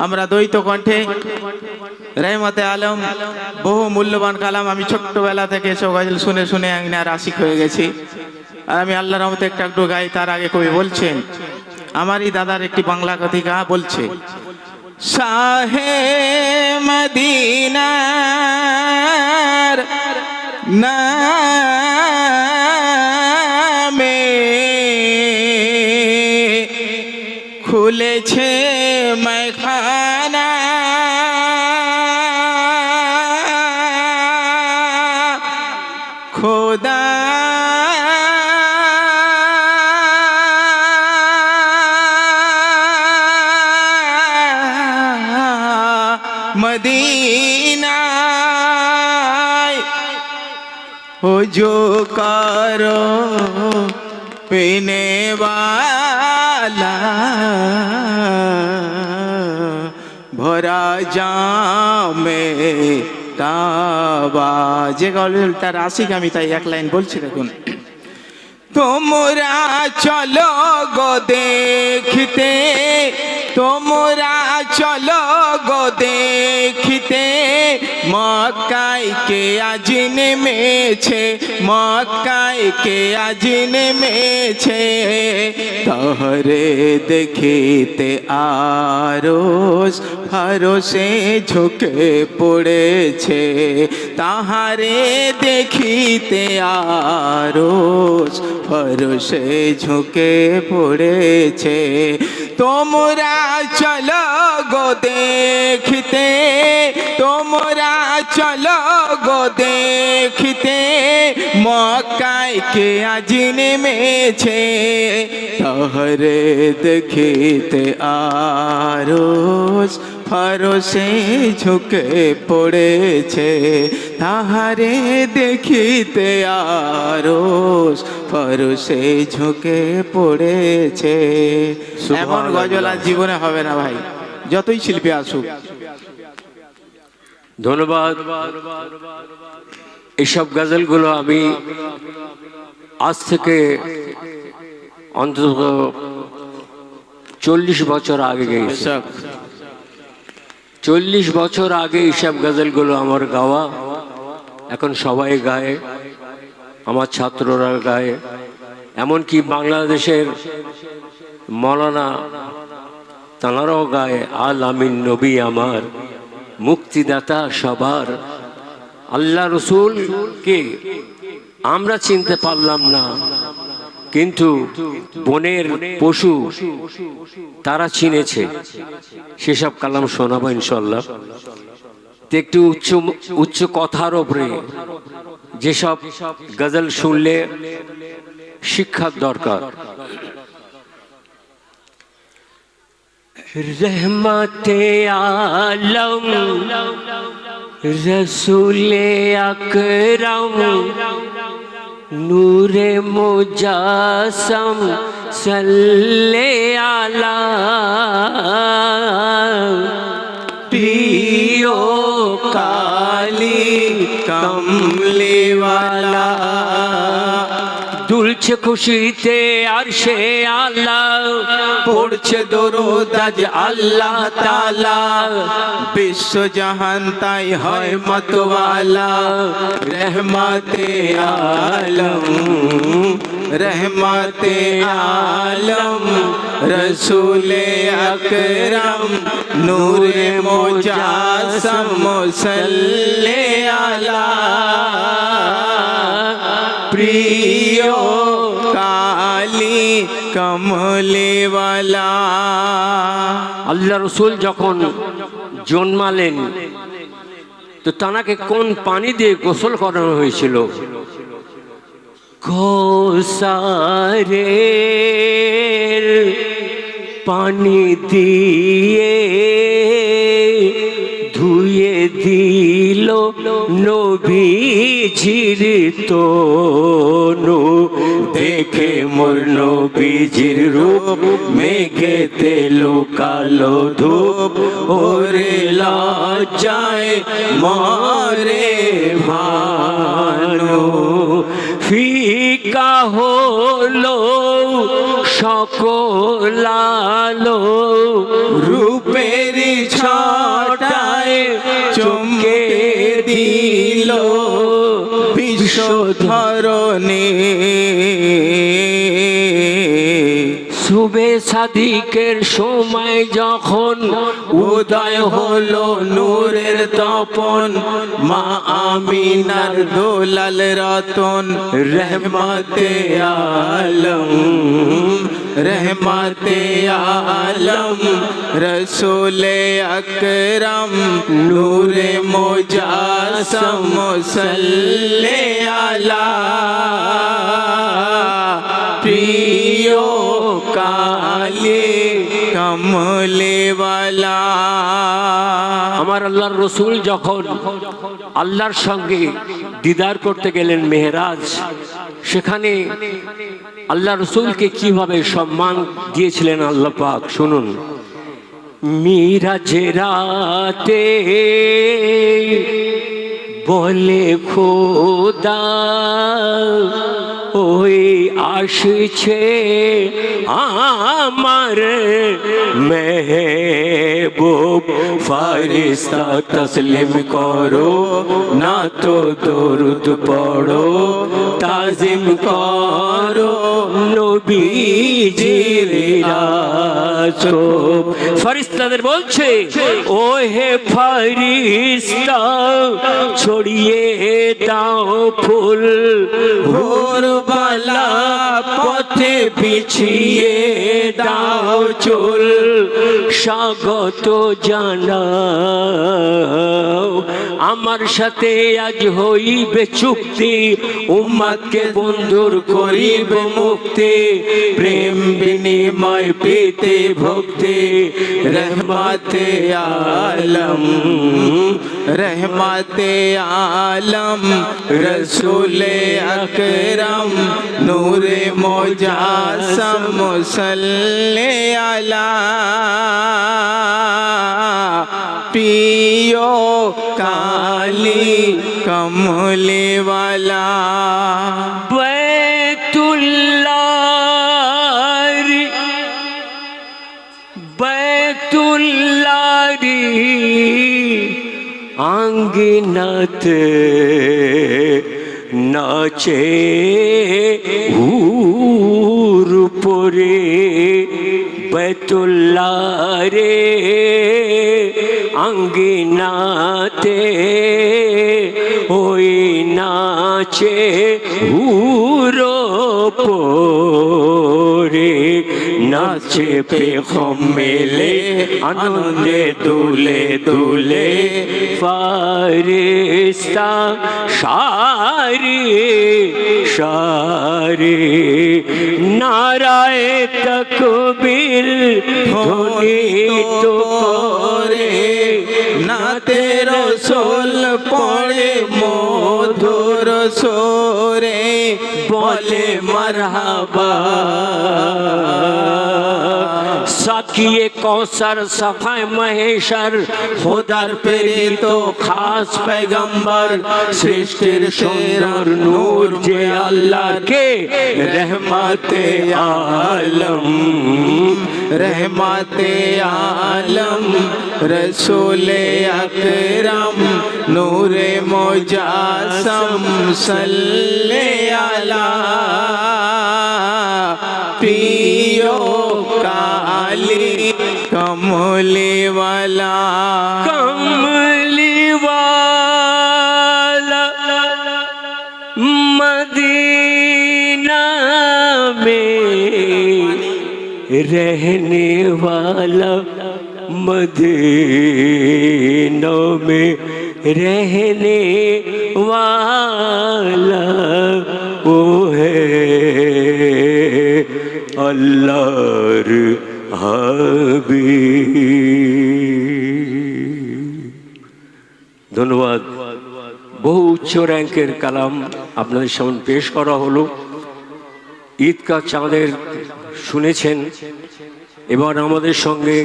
আমরা দ্বৈত কণ্ঠে রহমতে আলম বহু মূল্যবান কালাম আমি ছোট্টবেলা থেকে এসব গজল শুনে শুনে আঙিনার আশিক হয়ে গেছি। আর আমি আল্লাহর রহমতে একটা একটু গাই। তার আগে কবি বলছেন, আমারই দাদার একটি বাংলা কথিকা বলছে, শাহে মদিনার নামে খুলেছে মেখানা, খোদা मदीनाय हो जो करो पीने वाला भरा जामे काबा। যে গল্পটা রাশিক আমি তাই এক লাইন বলছি দেখুন। তোমরা চলো গো দেখতে, তোমরা চলো গো দেখতে, মক্কায় কে আজ নেমেছে, মক্কায় কে আজ নেমেছে। তাহরে দেখিতে আরশ ফারশে ঝুঁকে পড়েছে, তাহারে দেখিতে আরশ ফারশে ঝুঁকে পড়েছে। তোমরা চলো গো দেখতে, তোমরা চলো গো দেখতে, মক্কায় কে আজ নেমেছে। তাহরে দেখিতে আরশ ফারশে ঝুঁকে পড়েছে, তাহারে দেখিতে আরশ ফারশে ঝুঁকে পড়েছে। এমন গজল আর জীবনে হবে না ভাই, যতই শিল্পী আসুক। ধন্যবাদ। এইসব গজলগুলো আমি আজ থেকে অন্তত 40 বছর আগে গেছি। 40 বছর আগে এইসব গজলগুলো আমার গাওয়া, এখন সবাই গায়, আমার ছাত্ররা গায়, এমনকি বাংলাদেশের মৌলানা তাঁরাও গায়। আল আমিন নবী আমার, মুক্তিদাতা সবার। আল্লাহ রসুলকে আমরা চিনতে পারলাম না, কিন্তু বনের পশু তারা চিনেছে। সেসব কালাম শোনাবো ইনশাল্লাহ। একটু উচ্চ উচ্চ কথার উপরে যেসব গজল শুনলে শিক্ষার দরকার। रहमते आलम रसूले अकरम नूरे मुजासम सल्ले आला पियो काली कमले वाला দুলছে খুশিতে আরশে আল্লাহ, পড়ছে দরুদ আজ আল্লাহ তাআলা, বিশ্ব জাহান তাই হয় মতওয়ালা। রহমতে আলম, রহমতে আলম রসুলে আকরম নূরে মুজাসম মুসল্লি আলা প্রিয় কালী কমলেওয়ালা। আল্লাহ রসুল যখন জন্মালেন তো তানাকে কোন পানি দিয়ে গোসল করানো হয়েছিল? কৌসারের পানি দিয়ে ধুয়ে দিল নবীজির তনু, দেখে মোর নবীজির রূপ মেঘেতে লুকালো ধূপ, ওরে লজ্জায় মরে ভানু। ফিকা হলো সকল আলো, রূপের বিশ্ব ধরণী শুভে সাদিকের সময় যখন উদয় হলো নূরের তপন মা আমিনার দোলাল রতন রহমতে আলম রহমতে আলম রসুলে আকরম নূরে মুজাসম সাল্লে আলা প্রিয় কালে কমলে ওয়ালা। আমার আল্লাহর রসুল যখন আল্লাহর সঙ্গে দিদার করতে গেলেন মেহরাজ, সেখানে আল্লাহ রসুলকে কিভাবে সম্মান দিয়েছিলেন আল্লাহ পাক শুনুন। মিরাজে রাতে বলে খোদা ওই আসছে আমার মেহবুব, ফারিস্তা তসলিম করো না তো দরুদ পড়ো, তাজিম করো নবীজির রাসূল। ফারিস্তাদের বলছে ও হে ফারিস্তা ছড়িয়ে দাও ফুল, ভোরবালা পথে বিছিয়ে দাও চুল, স্বাগত জানাও আমার সাথে আজ হইবে চুক্তি, উম্মতকে বন্ধুর করিবে মুক্তি, প্রেম বিনিময় পেতে ভক্তি, রহমতে আলম রহমতে আলম রসুলে আকরম নূরে মুজাসম সাল্লে আলা প্রিয় কালি কমলে ওয়ালা। बैतुल्लारी आंगनते नाचे हूर पोरे, बैतुल्लारे आंगनाते ওই নাচে হুরো পরে, নাচে পেখম মেলে আনন্দে দুলে দুলে, ফারিস্তা সারি সারি নারায়ে তাকবীর ধ্বনিত করে, নাতে রসুল পড়ে মধুর সোরে বলে মারহাবা। সাকিয়ে কৌসর সফায় মহেশর খোদার প্রেরিত খাস पैगंबर, সৃষ্টির সুন্দর নূর যে আল্লাহকে रहमते आलम रहमते आलम रसूले अकरम नूरे मुजासम सल्ले अला प्रियो काली कमले वाला कमली वाला मदीना में रहने वाला, मदीना में रहने वाला वो है अल्लाहर হাবিব। ধন্যবাদ। বহু উচ্চ র্যাঙ্কের কালাম আপনাদের সামনে পেশ করা হলো। ঈদ কা চাঁদের শুনেছেন। এবার আমাদের সঙ্গে